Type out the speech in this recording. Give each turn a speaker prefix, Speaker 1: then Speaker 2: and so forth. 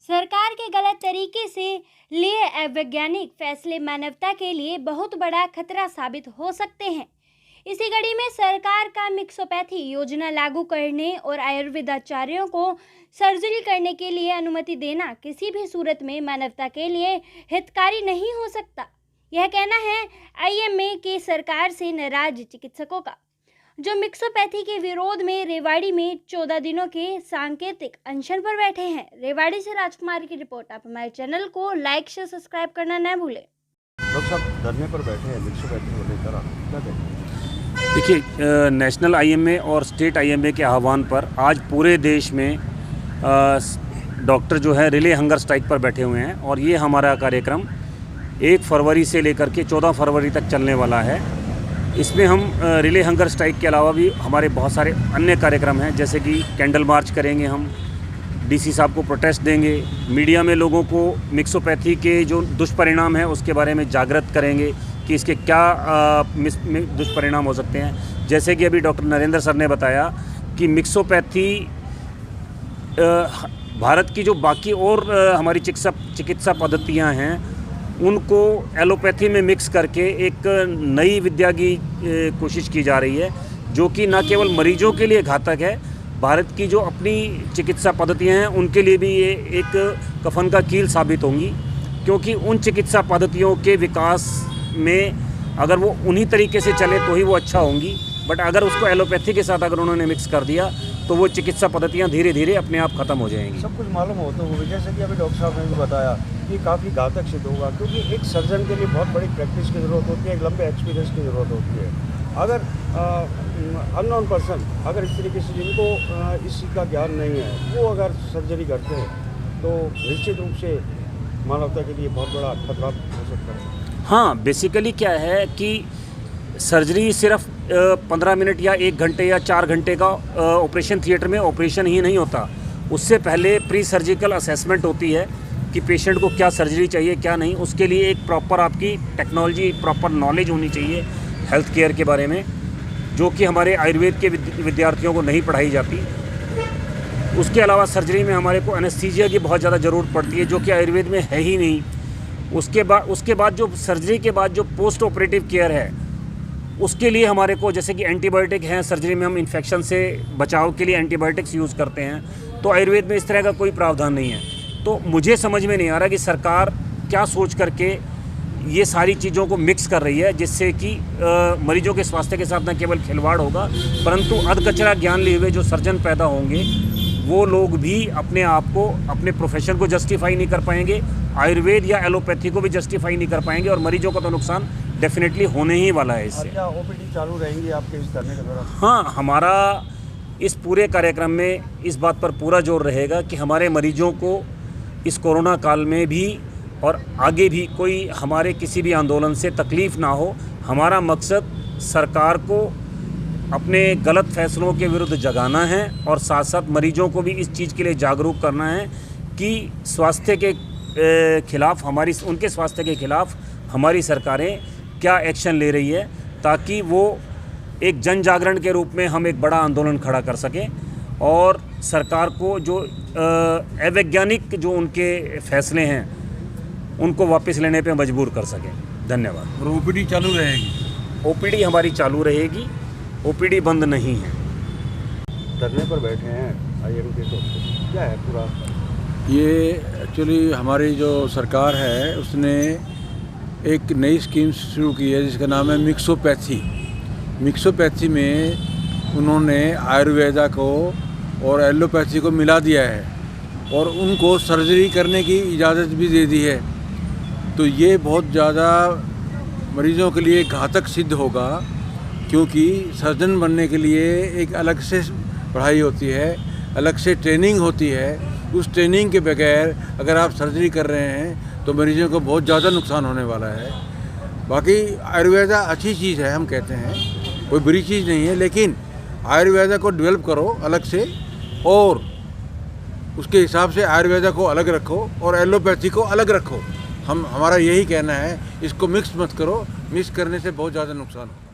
Speaker 1: सरकार के गलत तरीके से लिए अवैज्ञानिक फैसले मानवता के लिए बहुत बड़ा खतरा साबित हो सकते हैं। इसी कड़ी में सरकार का मिक्सोपैथी योजना लागू करने और आयुर्वेदाचार्यों को सर्जरी करने के लिए अनुमति देना किसी भी सूरत में मानवता के लिए हितकारी नहीं हो सकता। यह कहना है आईएमए के सरकार से नाराज चिकित्सकों का, जो मिक्सोपैथी के विरोध में रेवाड़ी में 14 दिनों के सांकेतिक अनशन पर बैठे हैं। रेवाड़ी से राजकुमारी की रिपोर्ट। आप हमारे चैनल को लाइक शेयर सब्सक्राइब करना न भूलें।
Speaker 2: डॉक्टर साहब धरने पर बैठे हैं मिक्सोपैथी को लेकर, आप क्या कहते हैं?
Speaker 3: देखिए, नेशनल आईएमए और स्टेट आईएमए के आह्वान पर आज पूरे देश में डॉक्टर जो है रिले हंगर स्ट्राइक पर बैठे हुए हैं और ये हमारा कार्यक्रम 1 फरवरी से लेकर के 14 फरवरी तक चलने वाला है। इसमें हम रिले हंगर स्ट्राइक के अलावा भी हमारे बहुत सारे अन्य कार्यक्रम हैं, जैसे कि कैंडल मार्च करेंगे, हम डीसी साहब को प्रोटेस्ट देंगे, मीडिया में लोगों को मिक्सोपैथी के जो दुष्परिणाम हैं उसके बारे में जागृत करेंगे कि इसके क्या दुष्परिणाम हो सकते हैं। जैसे कि अभी डॉक्टर नरेंद्र सर ने बताया कि मिक्सोपैथी भारत की जो बाकी और हमारी चिकित्सा पद्धतियां हैं उनको एलोपैथी में मिक्स करके एक नई विद्या की कोशिश की जा रही है, जो कि न केवल मरीजों के लिए घातक है, भारत की जो अपनी चिकित्सा पद्धतियां हैं उनके लिए भी ये एक कफन का कील साबित होंगी, क्योंकि उन चिकित्सा पद्धतियों के विकास में अगर वो उन्हीं तरीके से चले तो ही वो अच्छा होंगी, बट अगर उसको एलोपैथी के साथ अगर उन्होंने मिक्स कर दिया तो वो चिकित्सा पद्धतियाँ धीरे धीरे अपने आप ख़त्म हो जाएंगी।
Speaker 2: सब कुछ मालूम होता हुआ जैसे कि अभी डॉक्टर साहब ने भी बताया कि काफ़ी घातक सिद्ध होगा, क्योंकि एक सर्जन के लिए बहुत बड़ी प्रैक्टिस की ज़रूरत होती है, एक लंबे एक्सपीरियंस की ज़रूरत होती है। अगर अननोन पर्सन अगर इस तरीके से जिनको इस चीज़ का ज्ञान नहीं है वो अगर सर्जरी करते हैं तो निश्चित रूप से मानवता के लिए बहुत बड़ा खतरा हो सकता है।
Speaker 3: हाँ, बेसिकली क्या है कि सर्जरी सिर्फ 15 मिनट या 1 घंटे या 4 घंटे का ऑपरेशन थिएटर में ऑपरेशन ही नहीं होता। उससे पहले प्री सर्जिकल असेसमेंट होती है कि पेशेंट को क्या सर्जरी चाहिए क्या नहीं। उसके लिए एक प्रॉपर आपकी टेक्नोलॉजी, प्रॉपर नॉलेज होनी चाहिए हेल्थ केयर के बारे में, जो कि हमारे आयुर्वेद के विद्यार्थियों को नहीं पढ़ाई जाती। उसके अलावा सर्जरी में हमारे को एनेस्थीसिया की बहुत ज़्यादा ज़रूरत पड़ती है, जो कि आयुर्वेद में है ही नहीं। उसके बाद जो सर्जरी के बाद जो पोस्ट ऑपरेटिव केयर है उसके लिए हमारे को, जैसे कि एंटीबायोटिक हैं, सर्जरी में हम इन्फेक्शन से बचाव के लिए एंटीबायोटिक्स यूज़ करते हैं, तो आयुर्वेद में इस तरह का कोई प्रावधान नहीं है। तो मुझे समझ में नहीं आ रहा कि सरकार क्या सोच करके ये सारी चीज़ों को मिक्स कर रही है, जिससे कि मरीजों के स्वास्थ्य के साथ न केवल खिलवाड़ होगा, परंतु अधकचरा ज्ञान लिए हुए जो सर्जन पैदा होंगे वो लोग भी अपने आप को, अपने प्रोफेशन को जस्टिफाई नहीं कर पाएंगे, आयुर्वेद या एलोपैथी को भी जस्टिफाई नहीं कर पाएंगे, और मरीजों का तो नुकसान डेफिनेटली होने ही वाला है इससे।
Speaker 2: क्या ओपीडी चालू रहेंगी आपके इस धरने के दौरान?
Speaker 3: हाँ, हमारा इस पूरे कार्यक्रम में इस बात पर पूरा जोर रहेगा कि हमारे मरीजों को इस कोरोना काल में भी और आगे भी कोई हमारे किसी भी आंदोलन से तकलीफ़ ना हो। हमारा मकसद सरकार को अपने गलत फैसलों के विरुद्ध जगाना है और साथ साथ मरीजों को भी इस चीज़ के लिए जागरूक करना है कि स्वास्थ्य के खिलाफ, उनके स्वास्थ्य के खिलाफ हमारी सरकारें क्या एक्शन ले रही है, ताकि वो एक जन जागरण के रूप में हम एक बड़ा आंदोलन खड़ा कर सकें और सरकार को जो अवैज्ञानिक जो उनके फैसले हैं उनको वापस लेने पे मजबूर कर सकें। धन्यवाद।
Speaker 2: और ओपीडी चालू रहेगी?
Speaker 3: ओपीडी हमारी चालू रहेगी, ओपीडी बंद नहीं है।
Speaker 2: धरने पर बैठे हैं आईएम के, तो क्या है पूरा?
Speaker 4: ये एक्चुअली हमारी जो सरकार है उसने एक नई स्कीम शुरू की है जिसका नाम है मिक्सोपैथी। मिक्सोपैथी में उन्होंने आयुर्वेदा को और एलोपैथी को मिला दिया है और उनको सर्जरी करने की इजाज़त भी दे दी है। तो ये बहुत ज़्यादा मरीज़ों के लिए घातक सिद्ध होगा, क्योंकि सर्जन बनने के लिए एक अलग से पढ़ाई होती है, अलग से ट्रेनिंग होती है। उस ट्रेनिंग के बगैर अगर आप सर्जरी कर रहे हैं तो मरीजों को बहुत ज़्यादा नुकसान होने वाला है। बाकी आयुर्वेदा अच्छी चीज़ है, हम कहते हैं कोई बुरी चीज़ नहीं है, लेकिन आयुर्वेदा को डेवलप करो अलग से और उसके हिसाब से आयुर्वेदा को अलग रखो और एलोपैथी को अलग रखो। हमारा यही कहना है, इसको मिक्स मत करो, मिक्स करने से बहुत ज़्यादा नुकसान हो।